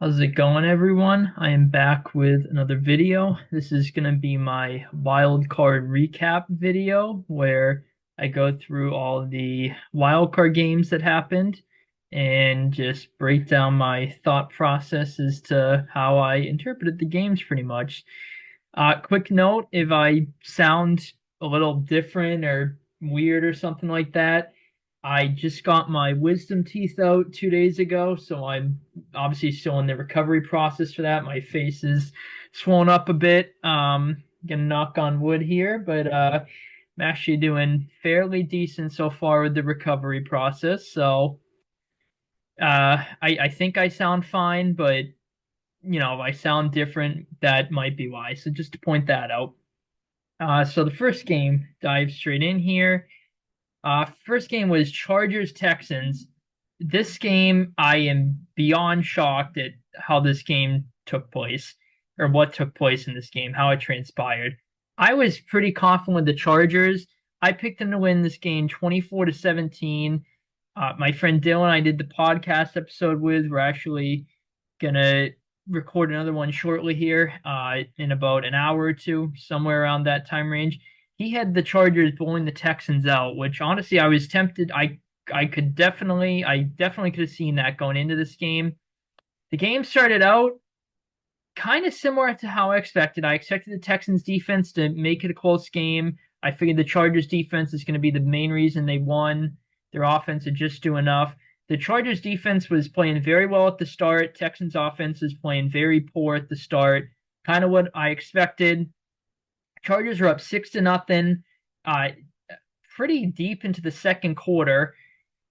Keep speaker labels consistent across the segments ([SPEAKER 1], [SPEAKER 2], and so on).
[SPEAKER 1] How's it going, everyone? I am back with another video. This is going to be my wild card recap video where I go through all the wild card games that happened and just break down my thought process as to how I interpreted the games pretty much. Quick note, if I sound a little different or weird or something like that, I just got my wisdom teeth out 2 days ago, so I'm obviously still in the recovery process for that. My face is swollen up a bit. Gonna knock on wood here, but I'm actually doing fairly decent so far with the recovery process. So I think I sound fine, but if I sound different, that might be why. So just to point that out. So the first game, dive straight in here. First game was Chargers Texans. This game, I am beyond shocked at how this game took place, or what took place in this game, how it transpired. I was pretty confident with the Chargers. I picked them to win this game 24-17. My friend Dylan, I did the podcast episode with. We're actually gonna record another one shortly here, in about an hour or two, somewhere around that time range. He had the Chargers blowing the Texans out, which honestly I was tempted. I definitely could have seen that going into this game. The game started out kind of similar to how I expected. I expected the Texans defense to make it a close game. I figured the Chargers defense is going to be the main reason they won. Their offense would just do enough. The Chargers defense was playing very well at the start. Texans offense was playing very poor at the start. Kind of what I expected. Chargers were up 6-0, uh, pretty deep into the second quarter.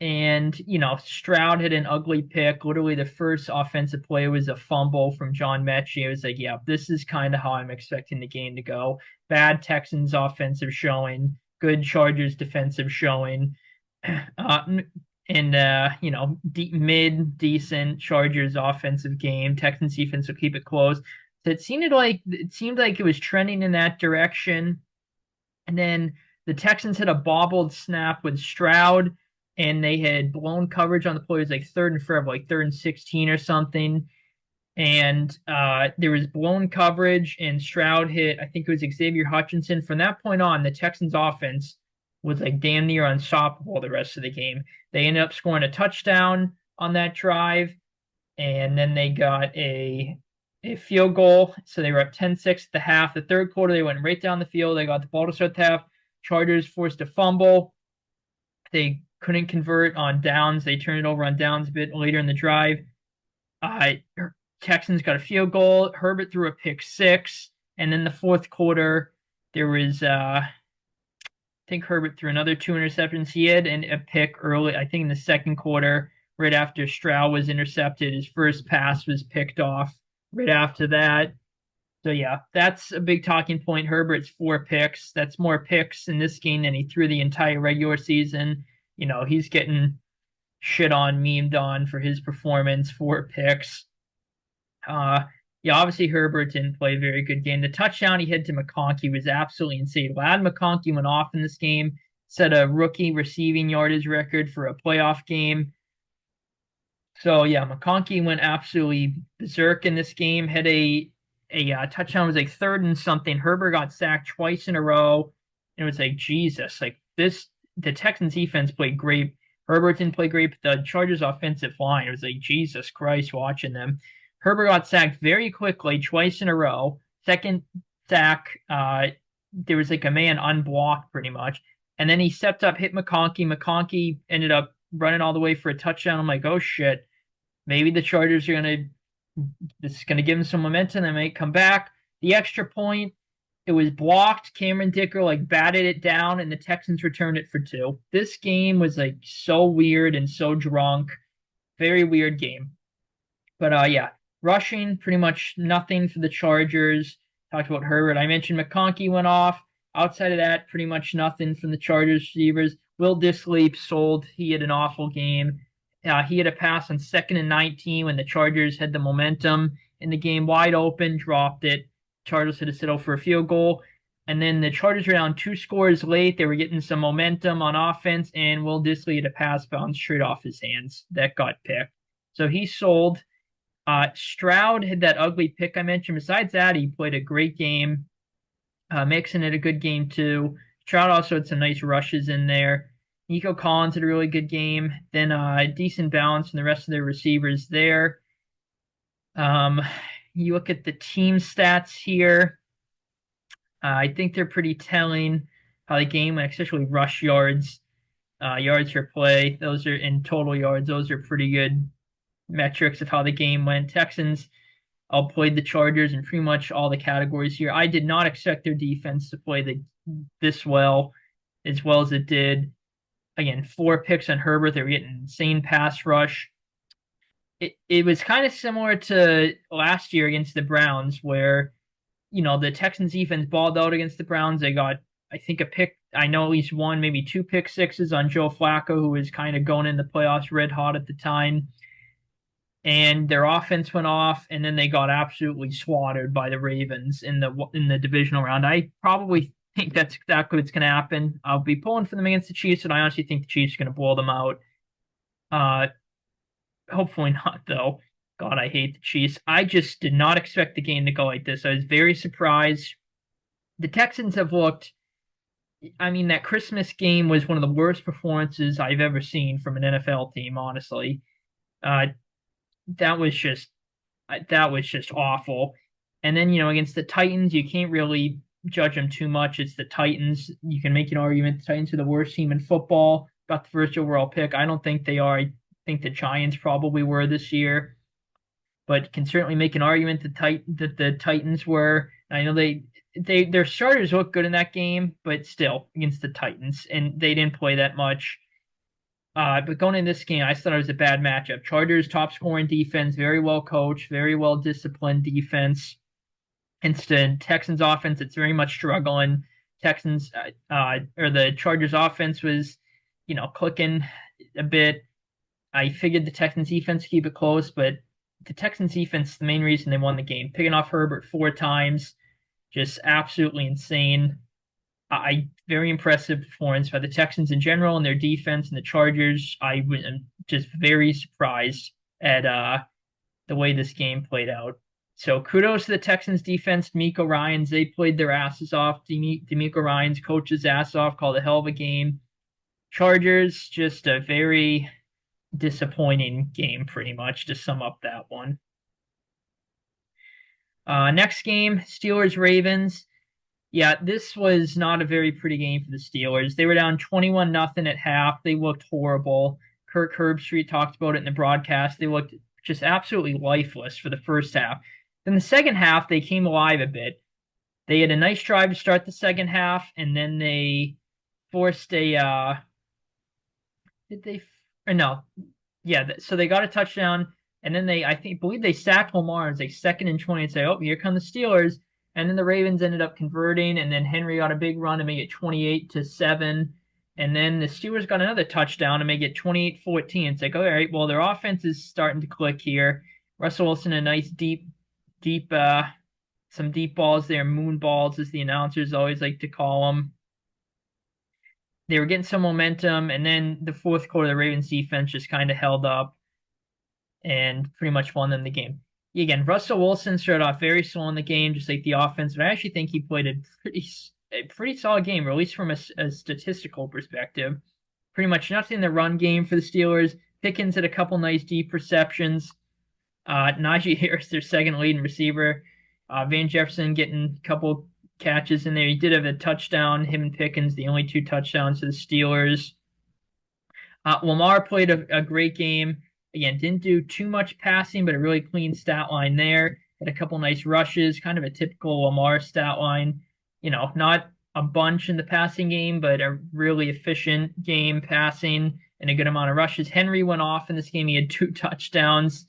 [SPEAKER 1] And, Stroud had an ugly pick. Literally, the first offensive play was a fumble from John Mechie. I was like, yeah, this is kind of how I'm expecting the game to go. Bad Texans offensive showing, good Chargers defensive showing. Mid decent Chargers offensive game. Texans defense will keep it close. So it seemed like it was trending in that direction. And then the Texans had a bobbled snap with Stroud, and they had blown coverage on the play. It was like third and forever, like third and 16 or something. And there was blown coverage, and Stroud hit, I think it was Xavier Hutchinson. From that point on, the Texans offense was like damn near unstoppable the rest of the game. They ended up scoring a touchdown on that drive, and then they got a field goal. So they were up 10-6 at the half. The third quarter, they went right down the field. They got the ball to start the half. Chargers forced a fumble. They couldn't convert on downs. They turned it over on downs a bit later in the drive. Uh, Texans got a field goal. Herbert threw a pick six. And then the fourth quarter, there was, I think Herbert threw another two interceptions. He had a pick early, I think in the second quarter, right after Stroud was intercepted. His first pass was picked off right after that. So yeah, that's a big talking point. Herbert's four picks. That's more picks in this game than he threw the entire regular season. He's getting shit on, memed on for his performance. Four picks. Yeah, obviously Herbert didn't play a very good game. The touchdown he had to McConkey was absolutely insane. Lad McConkey went off in this game, set a rookie receiving yardage record for a playoff game. So yeah, McConkey went absolutely berserk in this game. Had a touchdown. It was like third and something. Herbert got sacked twice in a row. And it was like, Jesus, like this, the Texans defense played great. Herbert didn't play great, but the Chargers offensive line, it was like, Jesus Christ, watching them. Herbert got sacked very quickly, twice in a row. Second sack, there was like a man unblocked pretty much. And then he stepped up, hit McConkey. McConkey ended up running all the way for a touchdown. I'm like, oh shit, maybe the Chargers are gonna this is gonna give them some momentum. They might come back. The extra point, it was blocked. Cameron Dicker like batted it down, and the Texans returned it for two. This game was like so weird and so drunk. Very weird game. But yeah, rushing pretty much nothing for the Chargers. Talked about Herbert. I mentioned McConkey went off. Outside of that, pretty much nothing from the Chargers receivers. Will Dissly sold. He had an awful game. He had a pass on 2nd and 19 when the Chargers had the momentum in the game, wide open, dropped it. Chargers had to settle for a field goal. And then the Chargers were down two scores late. They were getting some momentum on offense, and Will Dissly had a pass bounce straight off his hands that got picked. So he sold. Stroud had that ugly pick I mentioned. Besides that, he played a great game. Mixon had a good game too. Stroud also had some nice rushes in there. Nico Collins had a really good game. Then decent balance in the rest of their receivers there. Um, you look at the team stats here. I think they're pretty telling how the game went, especially rush yards, yards per play. Those are in total yards. Those are pretty good metrics of how the game went. Texans outplayed the Chargers in pretty much all the categories here. I did not expect their defense to play this well, as well as it did. Again, 4 picks on Herbert. They were getting insane pass rush. It was kind of similar to last year against the Browns, where the Texans defense balled out against the Browns. They got, I think, a pick. I know at least one, maybe 2 pick sixes on Joe Flacco, who was kind of going in the playoffs red hot at the time. And their offense went off, and then they got absolutely slaughtered by the Ravens in the divisional round. I probably think that's exactly what's going to happen. I'll be pulling for them against the Chiefs, and I honestly think the Chiefs are going to blow them out. Hopefully not, though. God, I hate the Chiefs. I just did not expect the game to go like this. I was very surprised. The Texans have looked. I mean, that Christmas game was one of the worst performances I've ever seen from an NFL team, honestly. That was just awful. And then, against the Titans, you can't really judge them too much. It's the Titans. You can make an argument the Titans are the worst team in football. Got the first overall pick. I don't think they are. I think the Giants probably were this year, but can certainly make an argument that the Titans were. I know their starters look good in that game, but still against the Titans, and they didn't play that much. But going in this game, I thought it was a bad matchup. Chargers top scoring defense, very well coached, very well disciplined defense. Instead, Texans offense, it's very much struggling. The Chargers offense was, clicking a bit. I figured the Texans defense keep it close, but the Texans defense is the main reason they won the game. Picking off Herbert 4 times, just absolutely insane. Very impressive performance by the Texans in general and their defense, and the Chargers. I am just very surprised at the way this game played out. So kudos to the Texans defense, DeMeco Ryans. They played their asses off. DeMeco Ryans coached his ass off, called a hell of a game. Chargers, just a very disappointing game, pretty much, to sum up that one. Next game, Steelers-Ravens. Yeah, this was not a very pretty game for the Steelers. They were down 21-0 at half. They looked horrible. Kirk Herbstreit talked about it in the broadcast. They looked just absolutely lifeless for the first half. Then the second half, they came alive a bit. They had a nice drive to start the second half, and then they forced a so they got a touchdown, and then I believe they sacked Lamar. It was like 2nd and 20 and say, oh, here come the Steelers. And then the Ravens ended up converting, and then Henry got a big run to make it 28-7. And then the Steelers got another touchdown to make it 28-14. It's like, all right, well, their offense is starting to click here. Russell Wilson, a nice some deep balls there, moon balls, as the announcers always like to call them. They were getting some momentum, and then the fourth quarter, the Ravens defense just kind of held up and pretty much won them the game. Again, Russell Wilson started off very slow in the game, just like the offense, but I actually think he played a pretty solid game, or at least from a statistical perspective. Pretty much nothing in the run game for the Steelers. Pickens had a couple nice deep receptions. Najee Harris, their second leading receiver. Van Jefferson getting a couple catches in there. He did have a touchdown, him and Pickens, the only 2 touchdowns to the Steelers. Lamar played a great game. Again, didn't do too much passing, but a really clean stat line there. Had a couple nice rushes, kind of a typical Lamar stat line. Not a bunch in the passing game, but a really efficient game passing and a good amount of rushes. Henry went off in this game. He had 2 touchdowns.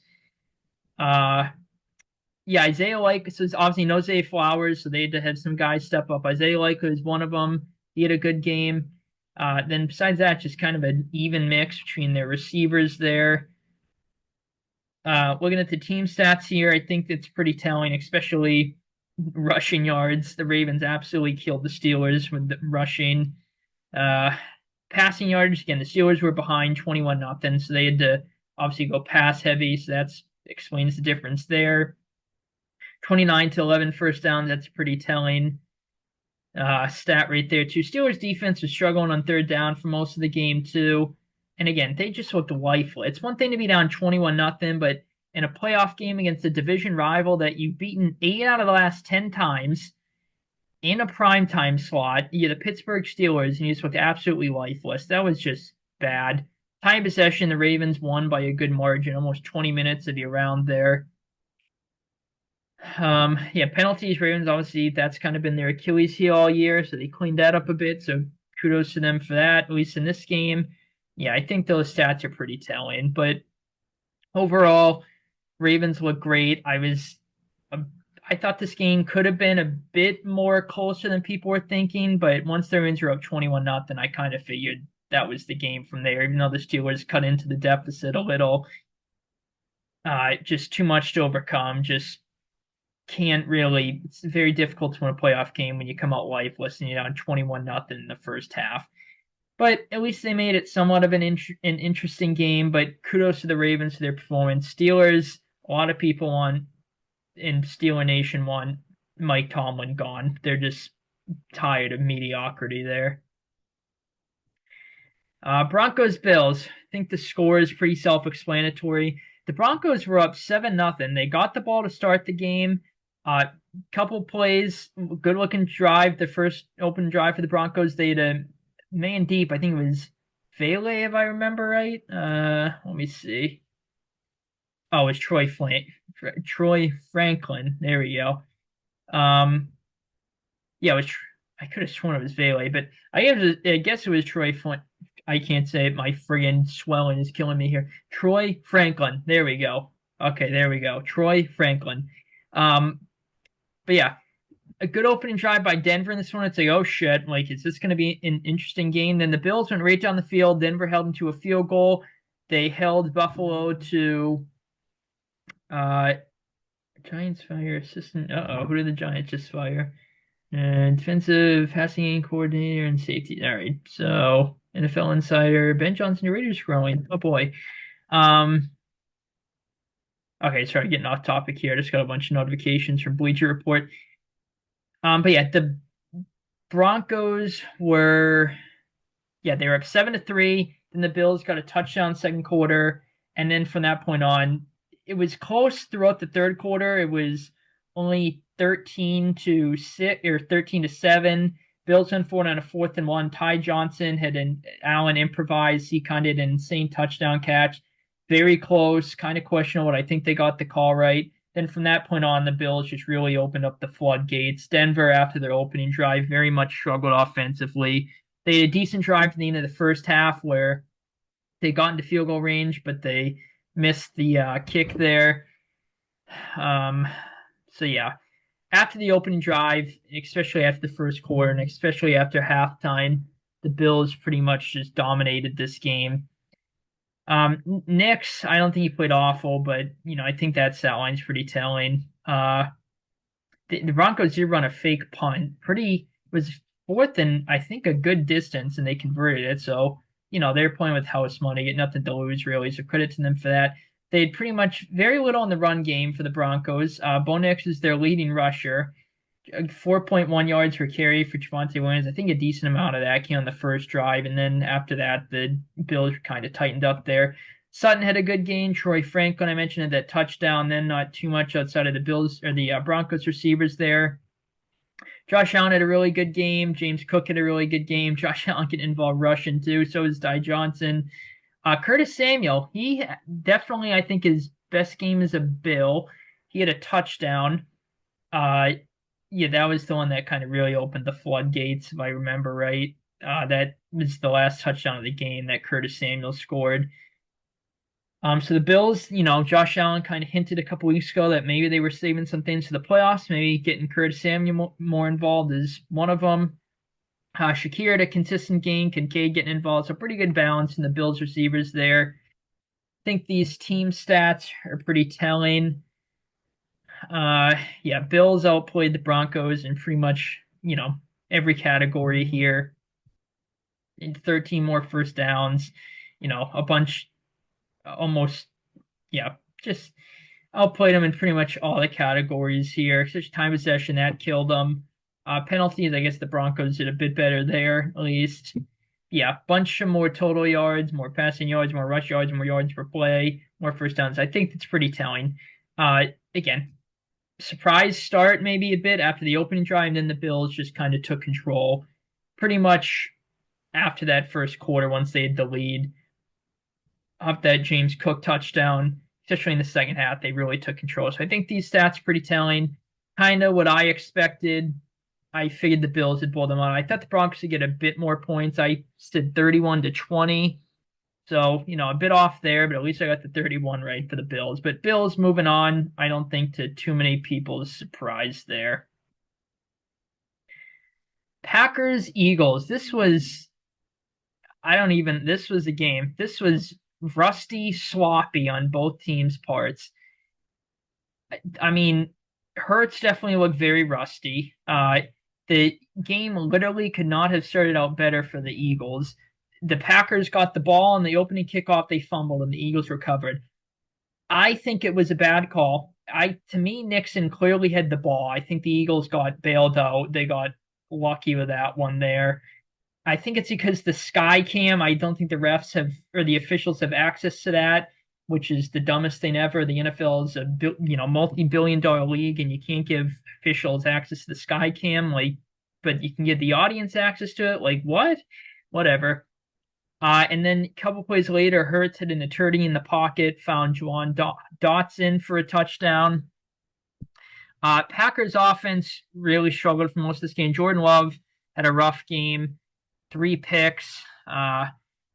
[SPEAKER 1] Isaiah Likely, so obviously no Zay Flowers, so they had to have some guys step up. Isaiah Likely was one of them. He had a good game. Then besides that, just kind of an even mix between their receivers there. Looking at the team stats here, I think it's pretty telling, especially rushing yards. The Ravens absolutely killed the Steelers with the rushing. Passing yards, again, the Steelers were behind 21-0, so they had to obviously go pass heavy, so that's explains the difference there. 29 to 11 first down, that's pretty telling stat right there too. Steelers defense was struggling on third down for most of the game too. And again, they just looked lifeless. It's one thing to be down 21-0, but in a playoff game against a division rival that you've beaten 8 out of the last 10 times in a primetime slot, you're the Pittsburgh Steelers, and you just looked absolutely lifeless. That was just bad. Time possession, the Ravens won by a good margin, almost 20 minutes of your round there. Yeah, penalties, Ravens, obviously, that's kind of been their Achilles heel all year, so they cleaned that up a bit. So kudos to them for that, at least in this game. Yeah, I think those stats are pretty telling. But overall, Ravens look great. I thought this game could have been a bit more closer than people were thinking, but once the Ravens were up 21-0, I kind of figured that was the game from there, even though the Steelers cut into the deficit a little. Just too much to overcome. Just can't really. It's very difficult to win a playoff game when you come out lifeless and you're down 21-0 in the first half. But at least they made it somewhat of an interesting game. But kudos to the Ravens for their performance. Steelers, a lot of people in Steeler Nation want Mike Tomlin gone. They're just tired of mediocrity there. Broncos Bills. I think the score is pretty self-explanatory. The Broncos were up 7-0. They got the ball to start the game. Couple plays, good looking drive. The first open drive for the Broncos, they had a man deep. I think it was Vele, if I remember right. Let me see. Oh, it's Troy Franklin. There we go. Yeah, I could have sworn it was Vele, but I guess it was Troy Flint. I can't say it. My friggin' swelling is killing me here. Troy Franklin. There we go. Okay, there we go. Troy Franklin. But yeah, a good opening drive by Denver in this one. It's like, oh shit, like, is this going to be an interesting game? Then the Bills went right down the field. Denver held them to a field goal. They held Buffalo to Giants fire assistant. Who did the Giants just fire? And defensive passing game coordinator and safety. All right, so NFL Insider, Ben Johnson, your Raiders growing. Oh boy. Okay, sorry, getting off topic here. I just got a bunch of notifications from Bleacher Report. But yeah, the Broncos were they were up 7-3. Then the Bills got a touchdown second quarter, and then from that point on, it was close throughout the third quarter. It was only 13-6 or 13-7. Bills went for it on a 4th and 1. Ty Johnson had Allen improvised. He kind of did an insane touchdown catch. Very close, kind of questionable, but I think they got the call right. Then from that point on, the Bills just really opened up the floodgates. Denver, after their opening drive, very much struggled offensively. They had a decent drive at the end of the first half where they got into field goal range, but they missed the kick there. So yeah, after the opening drive, especially after the first quarter, and especially after halftime, the Bills pretty much just dominated this game. Nix, I don't think he played awful, but I think that stat line's pretty telling. The Broncos did run a fake punt. Was 4th and I think a good distance, and they converted it. So they're playing with house money, get nothing to lose really. So credit to them for that. They had pretty much very little in the run game for the Broncos. Bo Nix is their leading rusher. 4.1 yards per carry for Javonte Williams. I think a decent amount of that came on the first drive, and then after that, the Bills kind of tightened up there. Sutton had a good game. Troy Franklin, I mentioned that touchdown. Then not too much outside of the Bills or the Broncos receivers there. Josh Allen had a really good game. James Cook had a really good game. Josh Allen can involve rushing too. So is Ty Johnson. Curtis Samuel, he definitely, I think, his best game as a Bill. He had a touchdown. That was the one that kind of really opened the floodgates, if I remember right. That was the last touchdown of the game that Curtis Samuel scored. So the Bills, Josh Allen kind of hinted a couple weeks ago that maybe they were saving some things for the playoffs. Maybe getting Curtis Samuel more involved is one of them. Shakir had a consistent game. Kincaid getting involved. So pretty good balance in the Bills receivers there. I think these team stats are pretty telling. Bills outplayed the Broncos in pretty much, every category here. 13 more first downs, a bunch, almost, just outplayed them in pretty much all the categories here. Such time possession that killed them. Penalties, I guess the Broncos did a bit better there, at least. Yeah, bunch of more total yards, more passing yards, more rush yards, more yards per play, more first downs. I think that's pretty telling. Again, surprise start maybe a bit after the opening drive, and then the Bills just kind of took control pretty much after that first quarter once they had the lead. Off that James Cook touchdown, especially in the second half, they really took control. So I think these stats are pretty telling. Kind of what I expected. I figured the Bills would blow them out. I thought the Broncos would get a bit more points. I said 31-20. So, a bit off there, but at least I got the 31 right for the Bills. But Bills moving on, I don't think to too many people's surprise there. Packers Eagles. This was a game. This was rusty, sloppy on both teams' parts. I mean, Hurts definitely looked very rusty. The game literally could not have started out better for the Eagles. The Packers got the ball on the opening kickoff, they fumbled, and the Eagles recovered. I think it was a bad call. To me, Nixon clearly had the ball. I think the Eagles got bailed out. They got lucky with that one there. I think it's because the sky cam, I don't think the refs have or the officials have access to that, which is the dumbest thing ever. The NFL is a multi-billion-dollar league, and you can't give officials access to the sky cam, but you can give the audience access to it. Like what? Whatever. And then a couple plays later, Hurts had an attorney in the pocket, found Juwan Dotson for a touchdown. Packers offense really struggled for most of this game. Jordan Love had a rough game, 3 picks.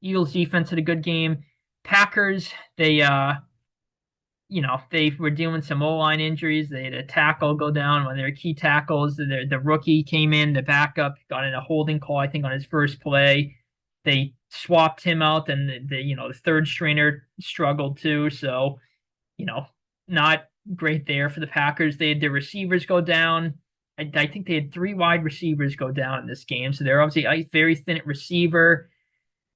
[SPEAKER 1] Eagles defense had a good game. Packers, they were dealing with some O-line injuries. They had a tackle go down, one of their key tackles. The rookie came in, the backup got in a holding call, I think, on his first play. They swapped him out, and the third stringer struggled too. So, not great there for the Packers. They had their receivers go down. I think they had 3 wide receivers go down in this game. So they're obviously a very thin at receiver.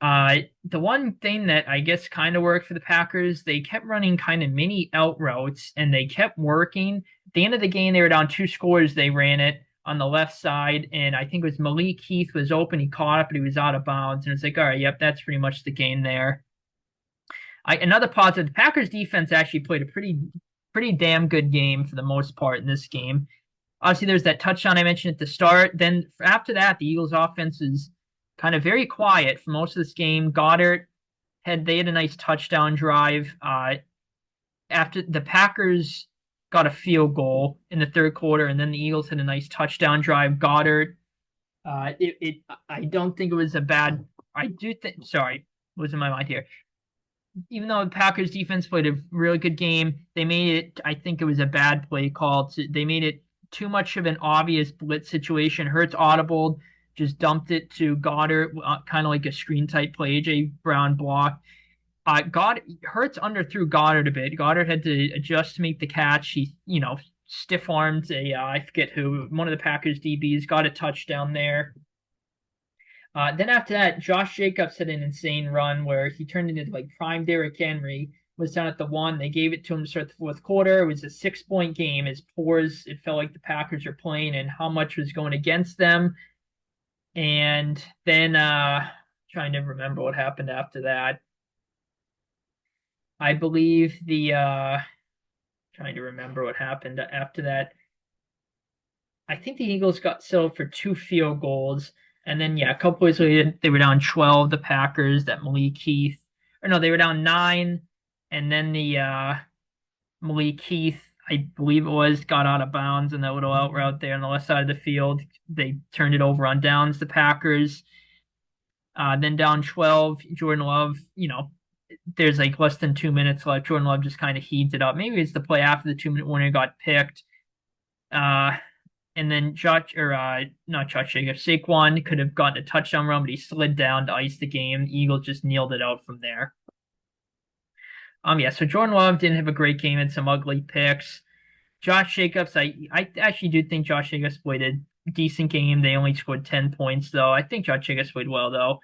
[SPEAKER 1] The one thing that I guess kind of worked for the Packers, they kept running kind of mini out routes, and they kept working. At the end of the game, they were down 2 scores. They ran it on the left side, and I think it was Malik Heath was open. He caught up, but he was out of bounds. And it's like, all right, yep, that's pretty much the game there. Another positive, the Packers defense actually played a pretty damn good game for the most part in this game. Obviously, there's that touchdown I mentioned at the start. Then after that, the Eagles offense is kind of very quiet for most of this game. Goddard they had a nice touchdown drive. After the Packers got a field goal in the third quarter, and then the Eagles had a nice touchdown drive. Goddard, I don't think it was a bad. I do think. Sorry, was in my mind here. Even though the Packers defense played a really good game, they made it. I think it was a bad play call. They made it too much of an obvious blitz situation. Hurts audibled, just dumped it to Goddard, kind of like a screen type play. AJ Brown blocked. Hurts underthrew Goddard a bit. Goddard had to adjust to make the catch. He, stiff armed I forget who, one of the Packers DBs, got a touchdown there. Then after that, Josh Jacobs had an insane run where he turned into like prime Derrick Henry. Was down at the 1. They gave it to him to start the fourth quarter. It was a 6-point game. As poor as it felt like the Packers were playing and how much was going against them. And then trying to remember what happened after that. I believe trying to remember what happened after that. I think the Eagles got settled for 2 field goals. And then, a couple weeks later, they were down 12, the Packers, that Malik Heath. Or no, they were down 9. And then the Malik Heath, I believe it was, got out of bounds in that little out route there on the left side of the field. They turned it over on downs, the Packers. Then down 12, Jordan Love, there's like less than 2 minutes left. Jordan Love just kind of heaved it up. Maybe it's the play after the 2-minute warning got picked. And then Saquon could have gotten a touchdown run, but he slid down to ice the game. The Eagles just kneeled it out from there. So Jordan Love didn't have a great game, had some ugly picks. Josh Jacobs, I actually do think Josh Jacobs played a decent game. They only scored 10 points, though. I think Josh Jacobs played well, though.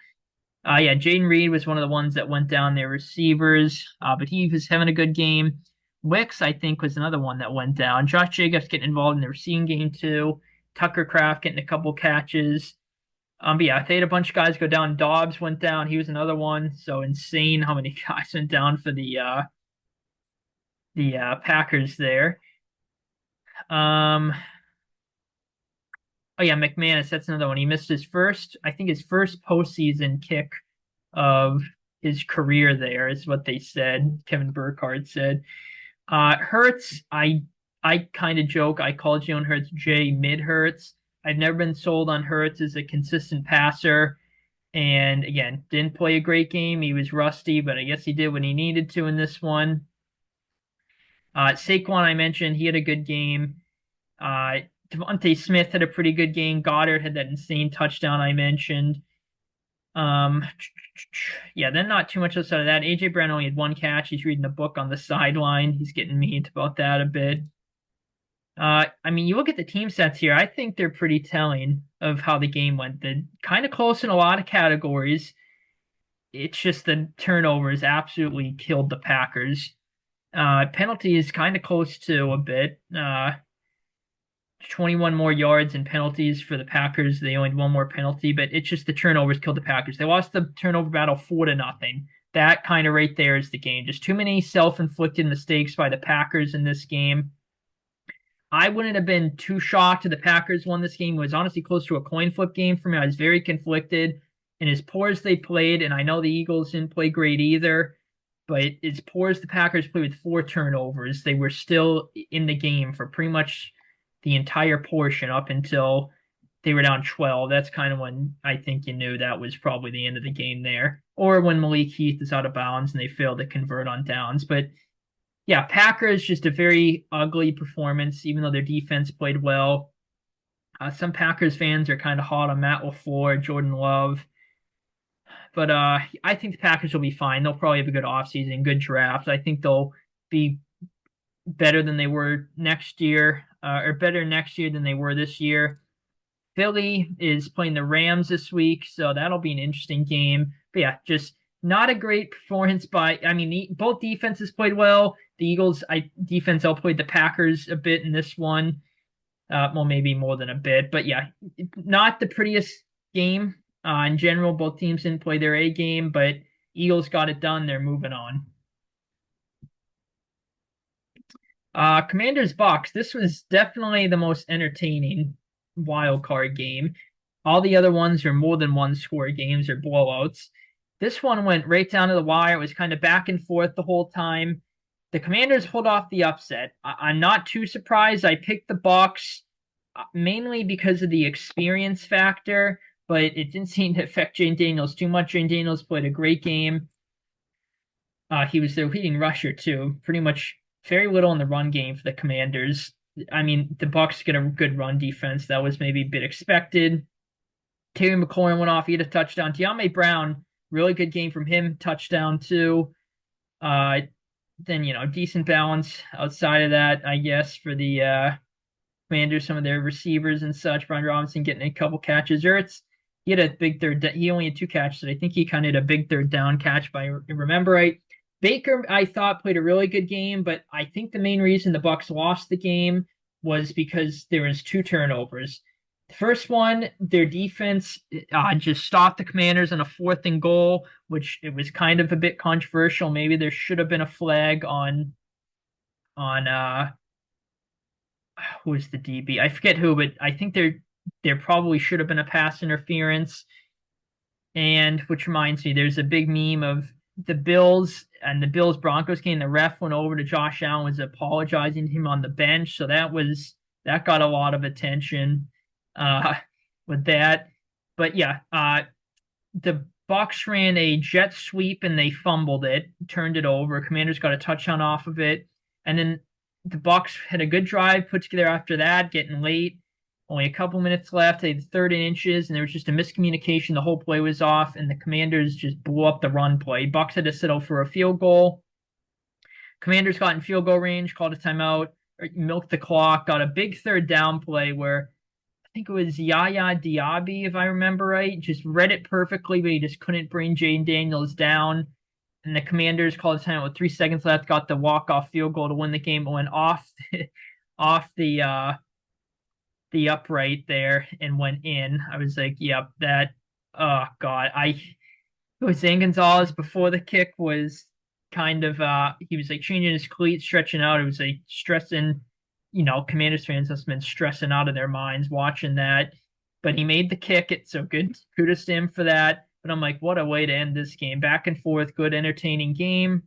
[SPEAKER 1] Jaden Reed was one of the ones that went down their receivers, but he was having a good game. Wicks, I think, was another one that went down. Josh Jacobs getting involved in the receiving game too. Tucker Kraft getting a couple catches. But yeah, they had a bunch of guys go down. Dobbs went down. He was another one. So insane how many guys went down for the Packers there. Um, oh yeah, McManus, that's another one. He missed I think his first postseason kick of his career there is what they said. Kevin Burkhardt said. Hurts, I kind of joke. I call Jalen Hurts J mid Hurts. I've never been sold on Hurts as a consistent passer. And again, didn't play a great game. He was rusty, but I guess he did what he needed to in this one. Saquon, I mentioned, he had a good game. Devontae Smith had a pretty good game. Goddard had that insane touchdown I mentioned. Um, yeah, then not too much outside of that. AJ Brown only had one catch. He's reading a book on the sideline. He's getting mean about that a bit. I mean, you look at the team sets here. I think they're pretty telling of how the game went. They're kind of close in a lot of categories. It's just the turnovers absolutely killed the Packers. Penalties kind of close to a bit. 21 more yards and penalties for the Packers. They only had one more penalty, but it's just the turnovers killed the Packers. They lost the turnover battle 4-0. That kind of right there is the game. Just too many self-inflicted mistakes by the Packers in this game. I wouldn't have been too shocked if the Packers won this game. It was honestly close to a coin flip game for me. I was very conflicted. And as poor as they played, and I know the Eagles didn't play great either, but as poor as the Packers played with 4 turnovers, they were still in the game for pretty much the entire portion up until they were down 12. That's kind of when I think you knew that was probably the end of the game there. Or when Malik Heath is out of bounds and they fail to convert on downs. But yeah, Packers, just a very ugly performance, even though their defense played well. Some Packers fans are kind of hot on Matt LaFleur, Jordan Love. But I think the Packers will be fine. They'll probably have a good offseason, good draft. I think they'll be better than they were next year, or better next year than they were this year. Philly is playing the Rams this week, so that'll be an interesting game. But yeah, just not a great performance by, I mean, both defenses played well. The Eagles defense outplayed the Packers a bit in this one. Well, maybe more than a bit, but yeah, not the prettiest game. In general, both teams didn't play their A game, but Eagles got it done. They're moving on. Commanders Bucks. This was definitely the most entertaining wild card game. All the other ones are more than one score games or blowouts. This one went right down to the wire. It was kind of back and forth the whole time. The Commanders pulled off the upset. I'm not too surprised. I picked the Bucks mainly because of the experience factor, but it didn't seem to affect Jane Daniels too much. Jane Daniels played a great game. He was their leading rusher too. Pretty much very little in the run game for the Commanders. I mean, the Bucks get a good run defense. That was maybe a bit expected. Terry McLaurin went off. He had a touchdown. De'Ami Brown, really good game from him. Touchdown too. Then, decent balance outside of that, I guess, for the Commanders, some of their receivers and such. Brian Robinson getting a couple catches. Ertz, he had a big he only had 2 catches. I think he kind of had a big third down catch, if I remember right. Baker, I thought, played a really good game, but I think the main reason the Bucks lost the game was because there was 2 turnovers. The first one, their defense just stopped the Commanders on a 4th and goal, which it was kind of a bit controversial. Maybe there should have been a flag on who was the DB? I forget who, but I think there probably should have been a pass interference. And which reminds me, there's a big meme of the Bills and the Bills Broncos game. The ref went over to Josh Allen, was apologizing to him on the bench, so that got a lot of attention with that. But yeah, the Bucks ran a jet sweep and they fumbled it, turned it over. Commanders got a touchdown off of it, and then the Bucks had a good drive put together after that, getting late. Only a couple minutes left. They had 3rd and inches, and there was just a miscommunication. The whole play was off, and the Commanders just blew up the run play. Bucks had to settle for a field goal. Commanders got in field goal range, called a timeout, milked the clock, got a big 3rd down play where I think it was Yaya Diaby, if I remember right, just read it perfectly, but he just couldn't bring Jane Daniels down. and the Commanders called a timeout with 3 seconds left, got the walk-off field goal to win the game, went off off the upright there and went in. I was like, yep, that oh God. Zane Gonzalez before the kick was kind of he was like changing his cleats, stretching out. It was like stressing, Commanders fans must have been stressing out of their minds watching that. But he made the kick. It's so good. Kudos to him for that. But I'm like, what a way to end this game. Back and forth, good, entertaining game.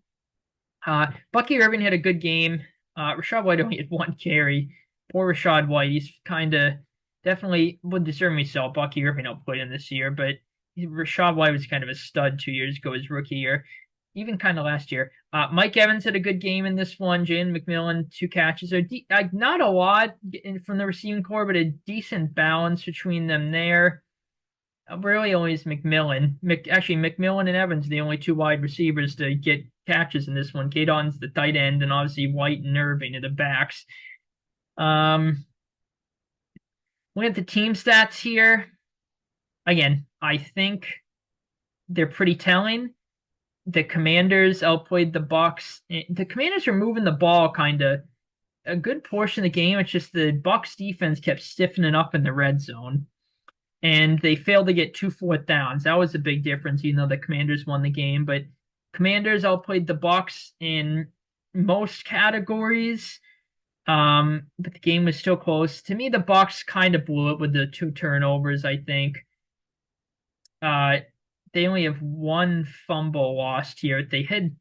[SPEAKER 1] Bucky Irving had a good game. Rachaad White only had one carry. Poor Rachaad White. He's kind of definitely would deserve me so. Bucky Irving outplayed him this year, but Rachaad White was kind of a stud 2 years ago, his rookie year, even kind of last year. Mike Evans had a good game in this one. Jalen McMillan, 2 catches. So not a lot from the receiving core, but a decent balance between them there. Really only is McMillan. Actually, McMillan and Evans, the only two wide receivers to get catches in this one. Kadon's the tight end, and obviously White and Irving are the backs. We have the team stats here. Again, I think they're pretty telling. The Commanders outplayed the Bucs. The Commanders were moving the ball kind of a good portion of the game. It's just the Bucs defense kept stiffening up in the red zone, and they failed to get 2 fourth downs. That was a big difference, even though the Commanders won the game. But Commanders outplayed the Bucs in most categories. But the game was still close. To me, the Bucs kind of blew it with the 2 turnovers, I think. They only have 1 fumble lost here. They had,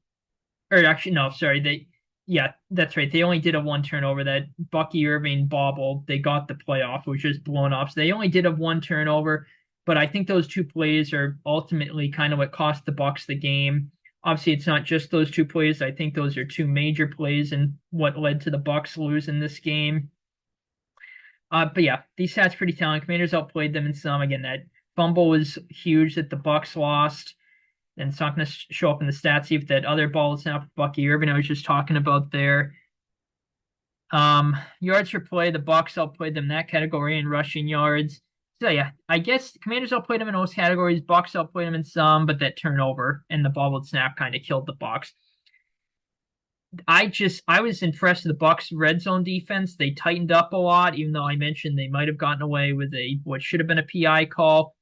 [SPEAKER 1] or actually, no, sorry. Yeah, that's right. They only did a 1 turnover that Bucky Irving bobbled. They got the playoff, which was blown off. So they only did a 1 turnover, but I think those 2 plays are ultimately kind of what cost the Bucs the game. Obviously, it's not just those 2 plays. I think those are 2 major plays and what led to the Bucs losing this game. But yeah, these stats pretty telling. Commanders outplayed them in some. Again, that fumble was huge that the Bucs lost, and it's not going to show up in the stats. Even that other ball is now for Bucky Irving. I was just talking about there. Yards per play, the Bucs outplayed them in that category in rushing yards. So yeah, I guess the Commanders outplayed them in those categories. Bucs outplayed them in some, but that turnover and the bobbled snap kind of killed the Bucs. I was impressed with the Bucs red zone defense. They tightened up a lot, even though I mentioned they might have gotten away with what should have been a PI call.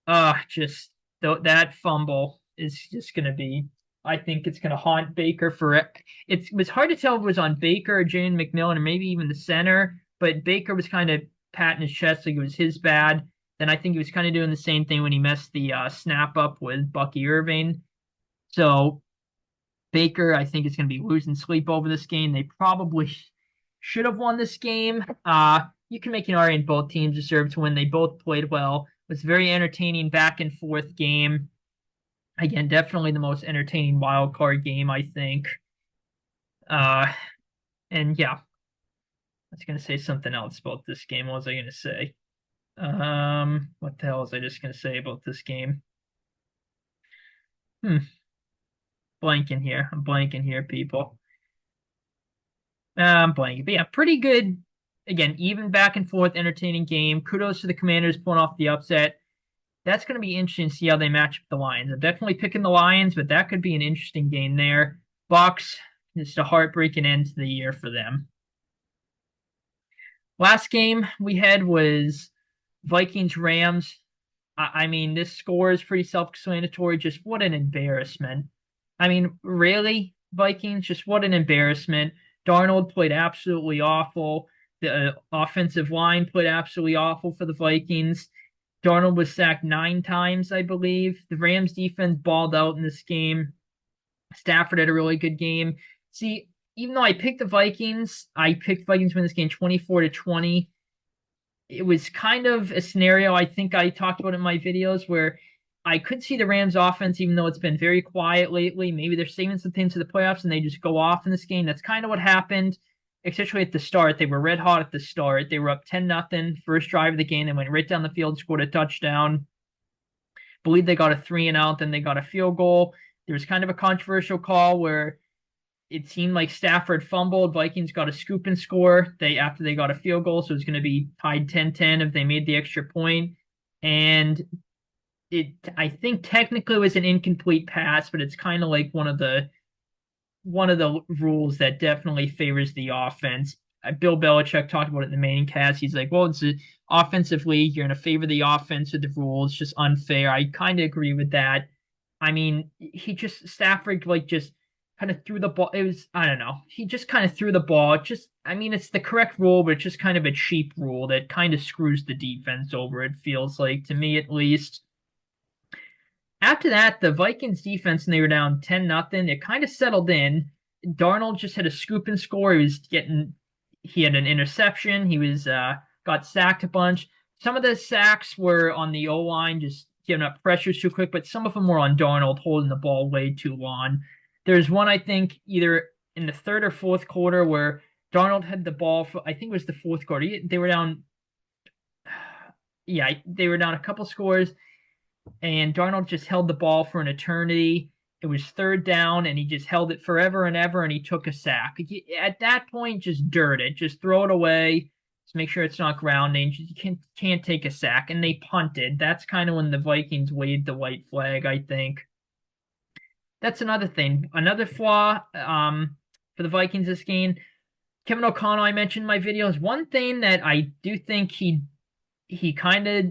[SPEAKER 1] That fumble is just going to be. I think it's going to haunt Baker for it. It was hard to tell if it was on Baker or Jane McMillan or maybe even the center, but Baker was kind of patting his chest like it was his bad. Then I think he was kind of doing the same thing when he messed the snap up with Bucky Irving. So Baker, I think, is going to be losing sleep over this game. They probably should have won this game. You can make an argument both teams deserve to win. They both played well. It was a very entertaining back and forth game. Again, definitely the most entertaining wild card game, I think. And yeah, I was going to say something else about this game. What was I going to say? What the hell was I just going to say about this game? Blanking here. I'm blanking here, people. I'm blanking. But yeah, pretty good. Again, even back and forth, entertaining game. Kudos to the Commanders pulling off the upset. That's going to be interesting to see how they match up the Lions. I'm definitely picking the Lions, but that could be an interesting game there. Bucs, just a heartbreaking end to the year for them. Last game we had was Vikings-Rams. I mean, this score is pretty self-explanatory. Just what an embarrassment. I mean, really, Vikings? Just what an embarrassment. Darnold played absolutely awful. The offensive line played absolutely awful for the Vikings. Darnold was sacked 9 times, I believe. The Rams defense balled out in this game. Stafford had a really good game. See, even though I picked the Vikings, I picked Vikings to win this game 24-20. It was kind of a scenario I think I talked about in my videos where I could see the Rams offense, even though it's been very quiet lately. Maybe they're saving some things to the playoffs and they just go off in this game. That's kind of what happened, especially at the start. They were red hot at the start. They were up 10-0 first drive of the game. They went right down the field, scored a touchdown. Believe they got a 3-and-out, then they got a field goal. There was kind of a controversial call where it seemed like Stafford fumbled. Vikings got a scoop and score after they got a field goal, so it was going to be tied 10-10 if they made the extra point. And I think technically it was an incomplete pass, but it's kind of like one of the rules that definitely favors the offense. Bill Belichick talked about it in the main cast. He's like, well, it's an offensive league. You're going to favor the offense with the rules. It's just unfair. I kind of agree with that. I mean, Stafford, like, just kind of threw the ball. It was, I don't know. He just kind of threw the ball. I mean, it's the correct rule, but it's just kind of a cheap rule that kind of screws the defense over, it feels like, to me at least. After that, the Vikings defense, and they were down 10-0. It kind of settled in. Darnold just had a scoop and score. He had an interception. He was got sacked a bunch. Some of the sacks were on the O line, just giving up pressures too quick, but some of them were on Darnold holding the ball way too long. There's one, I think, either in the third or fourth quarter where Darnold had the ball for, I think it was the fourth quarter. They were down, yeah, they were down a couple scores, and Darnold just held the ball for an eternity. It was third down, and he just held it forever and ever, and he took a sack. At that point, just dirt it, just throw it away. Just make sure it's not grounding. You can't take a sack, and they punted. That's kind of when the Vikings waved the white flag, I think. That's another thing. Another flaw for the Vikings this game. Kevin O'Connell, I mentioned in my videos. One thing that I do think he kind of,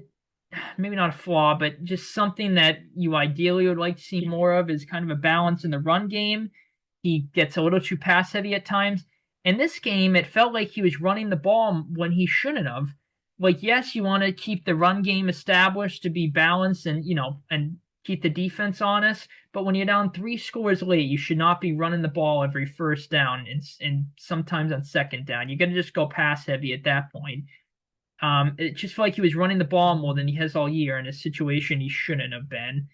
[SPEAKER 1] maybe not a flaw, but just something that you ideally would like to see more of is kind of a balance in the run game. He gets a little too pass heavy at times. In this game, it felt like he was running the ball when he shouldn't have. Like, yes, you want to keep the run game established to be balanced and, and keep the defense honest. But when you're down 3 scores late, you should not be running the ball every first down and sometimes on second down. You got to just go pass heavy at that point. It just felt like he was running the ball more than he has all year in a situation he shouldn't have been.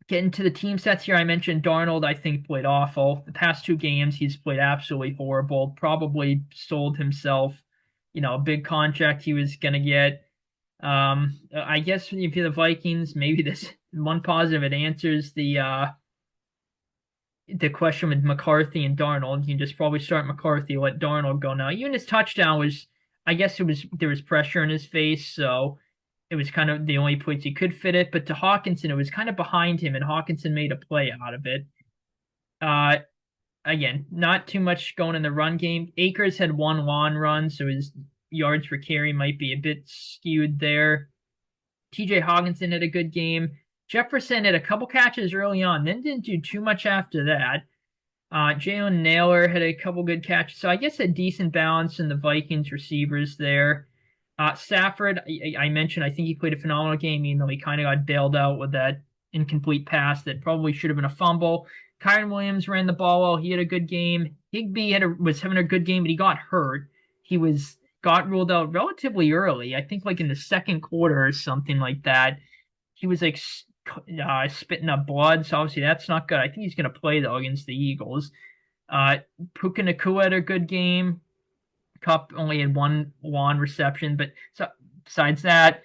[SPEAKER 1] Getting to the team sets here, I mentioned Darnold, I think, played awful. The past 2 games, he's played absolutely horrible. Probably sold himself, a big contract he was going to get. I guess if you're the Vikings, maybe this one positive, it answers the question with McCarthy and Darnold. You can just probably start McCarthy, let Darnold go now. Even his touchdown was, I guess there was pressure in his face, so it was kind of the only place he could fit it. But to Hockenson, it was kind of behind him, and Hockenson made a play out of it. Again, not too much going in the run game. Akers had one long run, so his yards per carry might be a bit skewed there. TJ Hockenson had a good game. Jefferson had a couple catches early on, then didn't do too much after that. Jalen Nailor had a couple good catches. So I guess a decent balance in the Vikings receivers there. Stafford, I mentioned, I think he played a phenomenal game, even though he kind of got bailed out with that incomplete pass that probably should have been a fumble. Kyren Williams ran the ball well. He had a good game. Higbee was having a good game, but he got hurt. He got ruled out relatively early. I think like in the second quarter or something like that. He was like spitting up blood, so obviously that's not good. I think he's going to play though against the Eagles. Puka Nacua had a good game. Kupp only had one long reception, but besides that,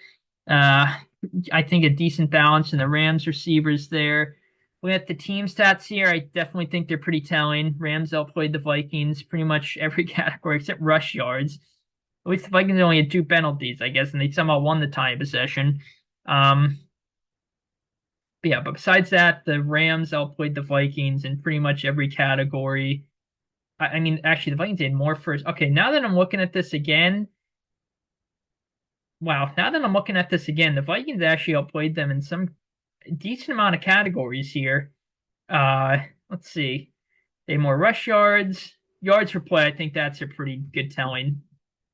[SPEAKER 1] I think a decent balance in the Rams receivers there. We at the team stats here, I definitely think they're pretty telling. Rams outplayed the Vikings pretty much every category except rush yards. At least the Vikings only had 2 penalties, I guess, and they somehow won the time possession. But besides that, the Rams outplayed the Vikings in pretty much every category. I mean, actually, the Vikings did more first. Okay, now that I'm looking at this again, the Vikings actually outplayed them in some decent amount of categories here. Let's see. They had more rush yards, yards per play. I think that's a pretty good telling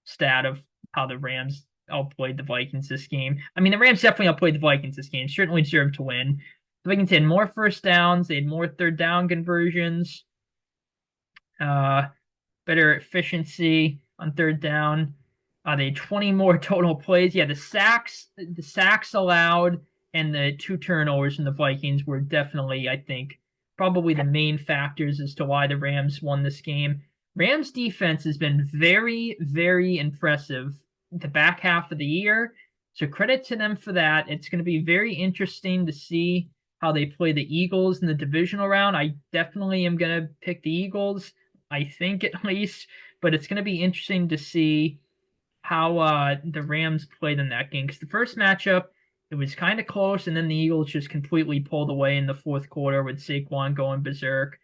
[SPEAKER 1] stat of how the Rams outplayed the Vikings this game. I mean, the Rams definitely outplayed the Vikings this game. Certainly deserved to win. The Vikings had more first downs. They had more third down conversions. Better efficiency on third down. They had 20 more total plays. Yeah, the sacks allowed and the 2 turnovers from the Vikings were definitely, I think, probably the main factors as to why the Rams won this game. Rams defense has been very, very impressive the back half of the year. So credit to them for that. It's going to be very interesting to see how they play the Eagles in the divisional round. I definitely am going to pick the Eagles, I think at least, but it's going to be interesting to see how the Rams played in that game. Because the first matchup It was kind of close, and then the Eagles just completely pulled away in the fourth quarter with Saquon going berserk.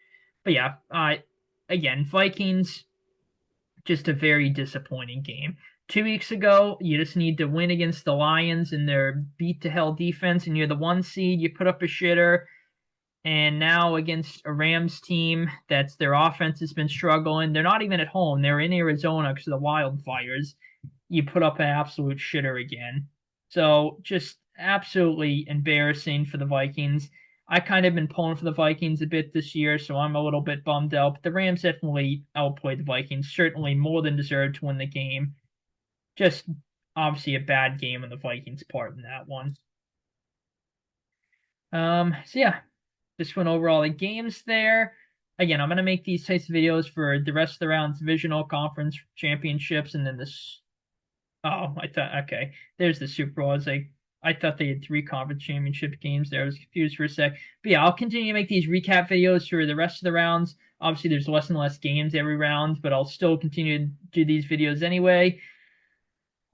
[SPEAKER 1] But yeah, again, Vikings, just a very disappointing game. 2 weeks ago, you just need to win against the Lions and their beat to hell defense, and you're the 1 seed. You put up a shitter, and now against a Rams team that's their offense has been struggling. They're not even at home. They're in Arizona because of the wildfires. You put up an absolute shitter again. So just absolutely embarrassing for the Vikings. I kind of been pulling for the Vikings a bit this year, so I'm a little bit bummed out. But the Rams definitely outplayed the Vikings, certainly more than deserved to win the game. Just obviously a bad game on the Vikings' part in that one. So yeah, just went over all the games there. Again, I'm gonna make these types of videos for the rest of the rounds, divisional, conference, championships, and then this. Oh, I thought okay. There's the Super Bowl. I thought they had 3 conference championship games there. I was confused for a sec. But yeah, I'll continue to make these recap videos for the rest of the rounds. Obviously, there's less and less games every round, but I'll still continue to do these videos anyway.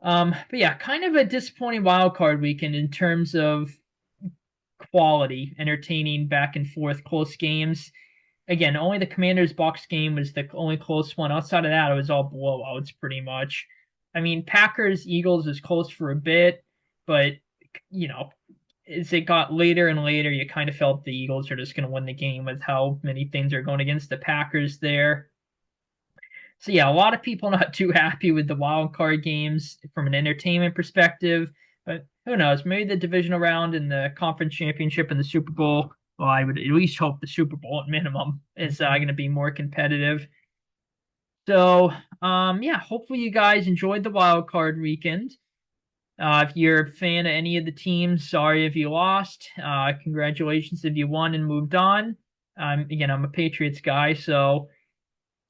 [SPEAKER 1] But yeah, kind of a disappointing wild card weekend in terms of quality, entertaining back and forth close games. Again, only the Commanders Bucs game was the only close one. Outside of that, it was all blowouts pretty much. I mean, Packers Eagles was close for a bit, but you know, as it got later and later, you kind of felt the Eagles are just going to win the game with how many things are going against the Packers there. So yeah, a lot of people not too happy with the wild card games from an entertainment perspective, but who knows? Maybe the divisional round and the conference championship and the Super Bowl. Well, I would at least hope the Super Bowl at minimum is going to be more competitive. So, yeah, hopefully you guys enjoyed the wild card weekend. If you're a fan of any of the teams, sorry if you lost. Congratulations if you won and moved on. Again, I'm a Patriots guy, so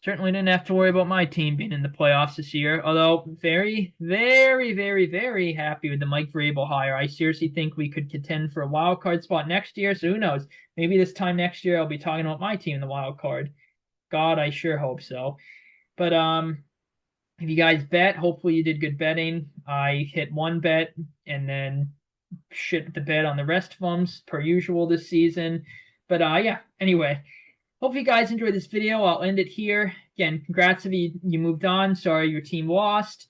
[SPEAKER 1] certainly didn't have to worry about my team being in the playoffs this year. Although very, very, very, very happy with the Mike Vrabel hire. I seriously think we could contend for a wild card spot next year. So who knows? Maybe this time next year I'll be talking about my team in the wild card. God, I sure hope so. But if you guys bet, hopefully you did good betting. I hit one bet and then shit the bet on the rest of them per usual this season. But yeah, anyway, hope you guys enjoyed this video. I'll end it here. Again, congrats if you moved on. Sorry your team lost.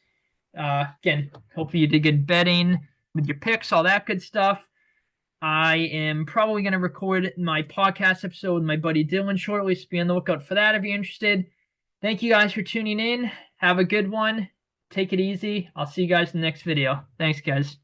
[SPEAKER 1] Again, hopefully you did good betting with your picks, all that good stuff. I am probably going to record my podcast episode with my buddy Dylan shortly, so be on the lookout for that if you're interested. Thank you guys for tuning in. Have a good one. Take it easy. I'll see you guys in the next video. Thanks, guys.